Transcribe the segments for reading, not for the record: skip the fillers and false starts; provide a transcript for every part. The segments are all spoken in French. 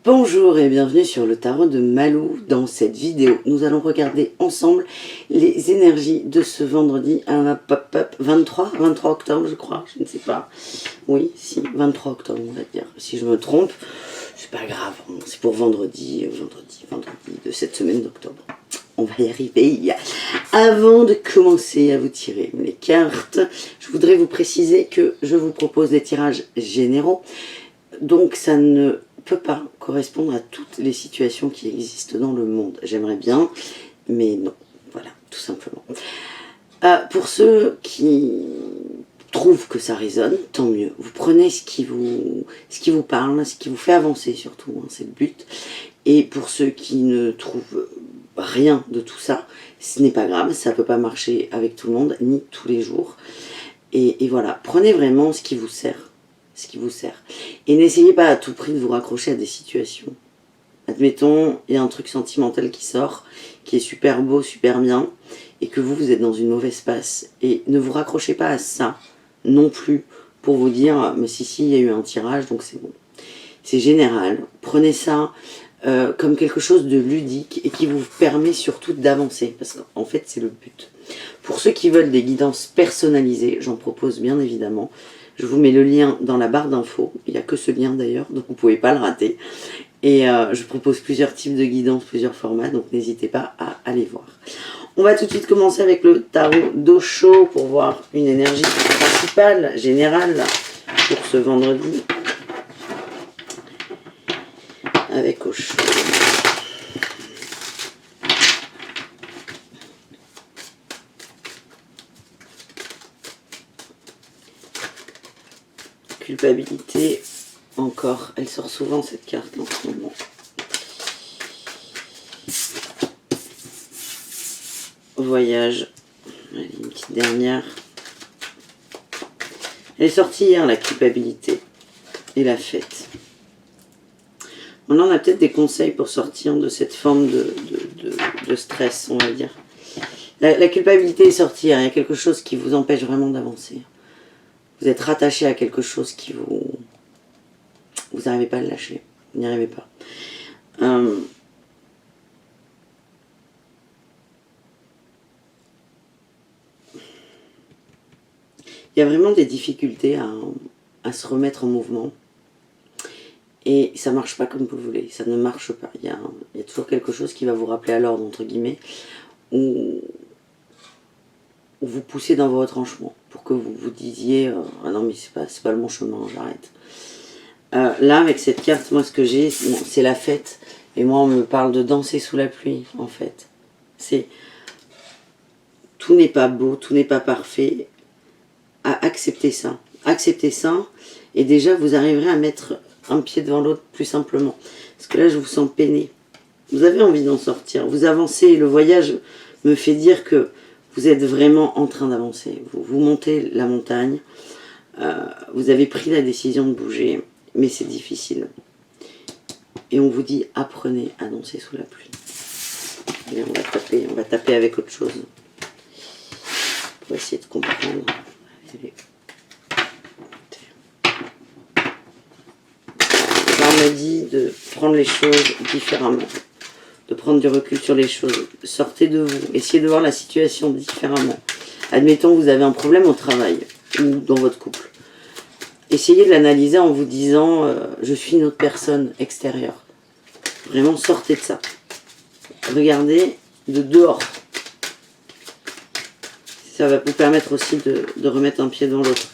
Bonjour et bienvenue sur le tarot de Malou. Dans cette vidéo, nous allons regarder ensemble les énergies de ce vendredi, 23 octobre je crois, je ne sais pas. Oui, si, 23 octobre on va dire. Si je me trompe, c'est pas grave, c'est pour vendredi de cette semaine d'octobre. On va y arriver. Avant de commencer à vous tirer les cartes, je voudrais vous préciser que je vous propose des tirages généraux. Donc ça ne peut pas correspondre à toutes les situations qui existent dans le monde. J'aimerais bien, mais non. Voilà, tout simplement. Pour ceux qui trouvent que ça résonne, tant mieux. Vous prenez ce qui vous parle, ce qui vous fait avancer surtout, hein, c'est le but. Et pour ceux qui ne trouvent rien de tout ça, ce n'est pas grave, ça ne peut pas marcher avec tout le monde, ni tous les jours. Et voilà, prenez vraiment ce qui vous sert. Ce qui vous sert. Et n'essayez pas à tout prix de vous raccrocher à des situations. Admettons, il y a un truc sentimental qui sort, qui est super beau, super bien, et que vous êtes dans une mauvaise passe. Et ne vous raccrochez pas à ça non plus pour vous dire, mais si, il y a eu un tirage, donc c'est bon. C'est général. Prenez ça comme quelque chose de ludique et qui vous permet surtout d'avancer, parce qu'en fait, c'est le but. Pour ceux qui veulent des guidances personnalisées, j'en propose bien évidemment. Je vous mets le lien dans la barre d'infos. Il n'y a que ce lien d'ailleurs, donc vous ne pouvez pas le rater. Et je propose plusieurs types de guidances, plusieurs formats, donc n'hésitez pas à aller voir. On va tout de suite commencer avec le tarot d'Osho pour voir une énergie principale, générale, pour ce vendredi. Avec Osho. Culpabilité, encore, elle sort souvent cette carte en ce moment. Voyage, allez, une petite dernière. Elle est sortie hier, la culpabilité et la fête. Maintenant, on a peut-être des conseils pour sortir de cette forme de stress, on va dire. La culpabilité est sortie hier, il y a quelque chose qui vous empêche vraiment d'avancer. Vous êtes rattaché à quelque chose qui vous n'arrivez pas à le lâcher. Vous n'y arrivez pas. Il y a vraiment des difficultés à se remettre en mouvement. Et ça ne marche pas comme vous voulez. Ça ne marche pas. Il y a toujours quelque chose qui va vous rappeler à l'ordre, entre guillemets, où vous poussez dans vos retranchements pour que vous vous disiez ah non mais c'est pas le bon chemin, j'arrête. Là avec cette carte, moi ce que j'ai, c'est la fête, et moi on me parle de danser sous la pluie en fait. C'est tout n'est pas beau, tout n'est pas parfait. Acceptez ça, et déjà vous arriverez à mettre un pied devant l'autre plus simplement. Parce que là je vous sens peiné. Vous avez envie d'en sortir, vous avancez, et le voyage me fait dire que vous êtes vraiment en train d'avancer. Vous montez la montagne. Vous avez pris la décision de bouger. Mais c'est difficile. Et on vous dit, apprenez à danser sous la pluie. Et on va taper avec autre chose. Pour essayer de comprendre. Allez. Ça on m'a dit de prendre les choses différemment. De prendre du recul sur les choses. Sortez de vous. Essayez de voir la situation différemment. Admettons que vous avez un problème au travail ou dans votre couple. Essayez de l'analyser en vous disant je suis une autre personne extérieure. Vraiment, sortez de ça. Regardez de dehors. Ça va vous permettre aussi de remettre un pied devant l'autre.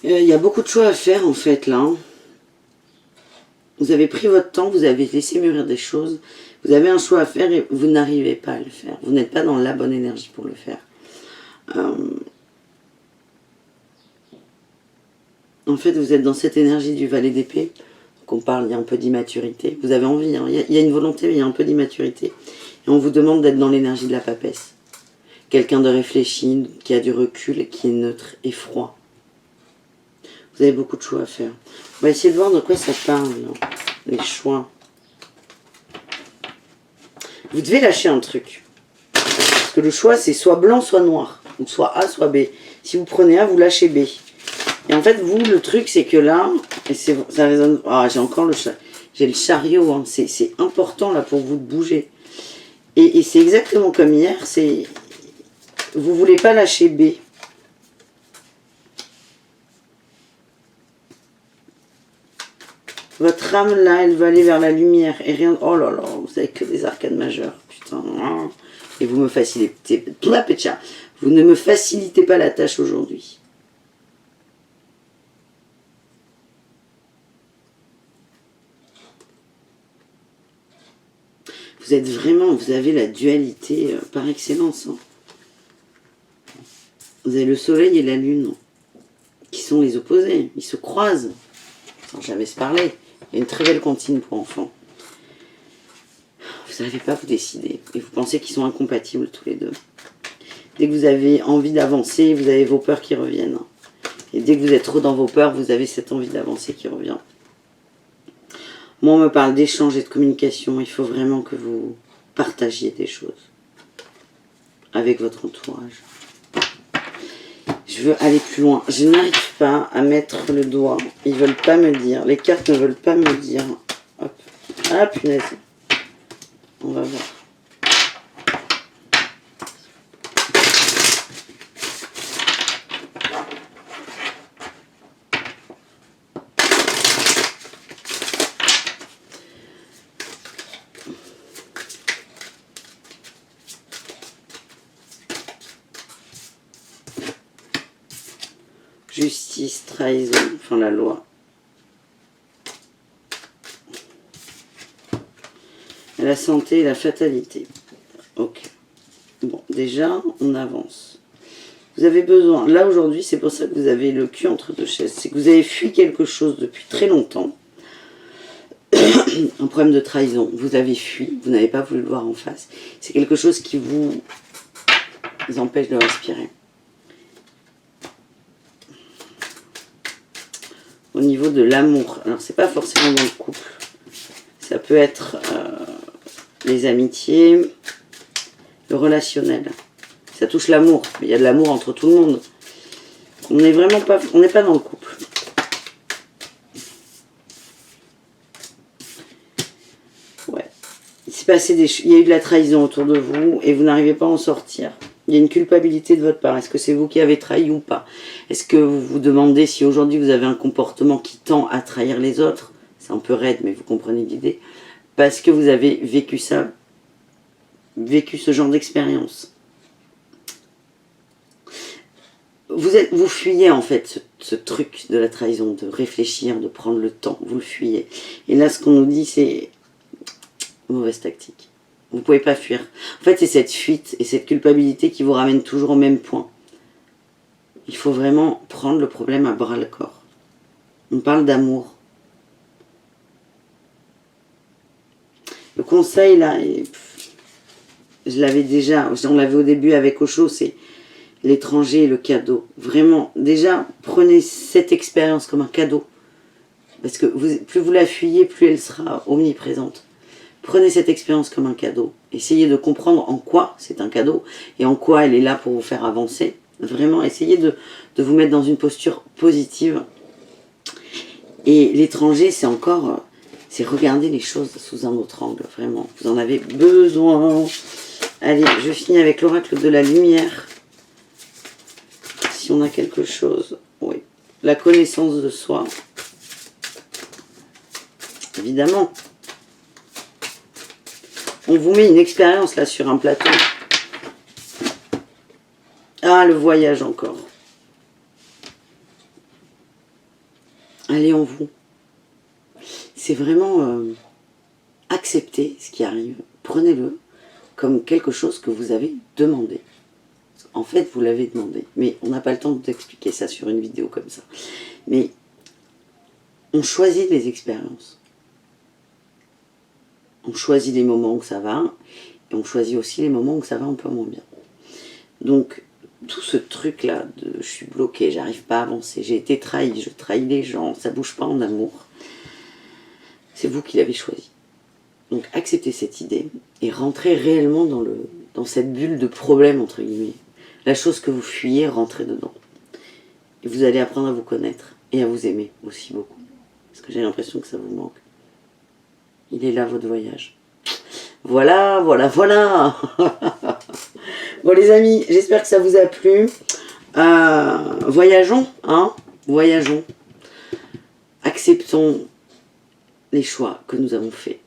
Il y a beaucoup de choix à faire en fait là. Vous avez pris votre temps, vous avez laissé mûrir des choses. Vous avez un choix à faire et vous n'arrivez pas à le faire. Vous n'êtes pas dans la bonne énergie pour le faire. En fait, vous êtes dans cette énergie du valet d'épée. Donc on parle, il y a un peu d'immaturité. Vous avez envie, hein, il y a une volonté, mais il y a un peu d'immaturité. Et on vous demande d'être dans l'énergie de la papesse. Quelqu'un de réfléchi, qui a du recul, qui est neutre et froid. Vous avez beaucoup de choix à faire. On va essayer de voir de quoi ça parle, là, les choix. Vous devez lâcher un truc. que le choix, c'est soit blanc, soit noir. Donc soit A, soit B. Si vous prenez A, vous lâchez B. Et en fait, vous, le truc, c'est que là, et ça résonne... Ah, j'ai encore j'ai le chariot. Hein. C'est important, là, pour vous de bouger. Et c'est exactement comme hier. C'est... Vous voulez pas lâcher B. Votre âme, là, elle va aller vers la lumière. Et rien... Oh là là, vous avez que des arcades majeures. Putain. Et vous me facilitez... Vous ne me facilitez pas la tâche aujourd'hui. Vous êtes vraiment... Vous avez la dualité par excellence. Hein. Vous avez le soleil et la lune. Qui sont les opposés. Ils se croisent. Sans jamais se parler. Il y a une très belle comptine pour enfants. Vous n'arrivez pas à vous décider. Et vous pensez qu'ils sont incompatibles tous les deux. Dès que vous avez envie d'avancer, vous avez vos peurs qui reviennent. Et dès que vous êtes trop dans vos peurs, vous avez cette envie d'avancer qui revient. Moi, on me parle d'échange et de communication. Il faut vraiment que vous partagiez des choses avec votre entourage. Je veux aller plus loin. Je n'arrive pas à mettre le doigt. Ils ne veulent pas me dire. Les cartes ne veulent pas me dire. Hop. Ah, punaise. On va voir. Justice, trahison, enfin la loi. La santé et la fatalité. Ok. Bon, déjà, on avance. Vous avez besoin, là aujourd'hui, c'est pour ça que vous avez le cul entre deux chaises. C'est que vous avez fui quelque chose depuis très longtemps. Un problème de trahison. Vous avez fui, vous n'avez pas voulu le voir en face. C'est quelque chose qui vous empêche de respirer. Au niveau de l'amour, alors c'est pas forcément dans le couple, ça peut être les amitiés, le relationnel, ça touche l'amour, il y a de l'amour entre tout le monde, on n'est vraiment pas, on n'est pas dans le couple. Ouais, il s'est passé il y a eu de la trahison autour de vous et vous n'arrivez pas à en sortir. Il y a une culpabilité de votre part. Est-ce que c'est vous qui avez trahi ou pas? Est-ce que vous vous demandez si aujourd'hui vous avez un comportement qui tend à trahir les autres? C'est un peu raide, mais vous comprenez l'idée. Parce que vous avez vécu ça, vécu ce genre d'expérience. Vous fuyez en fait ce truc de la trahison, de réfléchir, de prendre le temps. Vous le fuyez. Et là, ce qu'on nous dit, c'est mauvaise tactique. Vous ne pouvez pas fuir. En fait, c'est cette fuite et cette culpabilité qui vous ramène toujours au même point. Il faut vraiment prendre le problème à bras-le-corps. On parle d'amour. Le conseil, là, je l'avais déjà, on l'avait au début avec Osho, c'est l'étranger et le cadeau. Vraiment, déjà, prenez cette expérience comme un cadeau. Parce que plus vous la fuyez, plus elle sera omniprésente. Prenez cette expérience comme un cadeau. Essayez de comprendre en quoi c'est un cadeau et en quoi elle est là pour vous faire avancer. Vraiment, essayez de vous mettre dans une posture positive. Et l'étranger, c'est encore... c'est regarder les choses sous un autre angle, vraiment. Vous en avez besoin. Allez, je finis avec l'oracle de la lumière. Si on a quelque chose, oui. La connaissance de soi. Évidemment. On vous met une expérience là sur un plateau. Ah, le voyage encore. Allez en vous. C'est vraiment accepter ce qui arrive. Prenez-le comme quelque chose que vous avez demandé. En fait, vous l'avez demandé. Mais on n'a pas le temps de t'expliquer ça sur une vidéo comme ça. Mais on choisit les expériences. On choisit les moments où ça va. Et on choisit aussi les moments où ça va un peu moins bien. Donc, tout ce truc-là de je suis bloqué, j'arrive pas à avancer, j'ai été trahi, je trahis les gens, ça bouge pas en amour. C'est vous qui l'avez choisi. Donc acceptez cette idée et rentrez réellement dans dans cette bulle de problème, entre guillemets. La chose que vous fuyez, rentrez dedans. Et vous allez apprendre à vous connaître et à vous aimer aussi beaucoup. Parce que j'ai l'impression que ça vous manque. Il est là, votre voyage. Voilà, voilà, voilà. Bon les amis, j'espère que ça vous a plu. Voyageons, hein. Voyageons. Acceptons les choix que nous avons faits.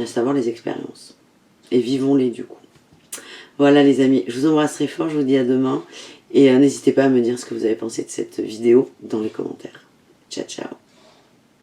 À savoir les expériences. Et vivons-les du coup. Voilà les amis, je vous embrasse très fort, je vous dis à demain. Et n'hésitez pas à me dire ce que vous avez pensé de cette vidéo dans les commentaires. Ciao, ciao.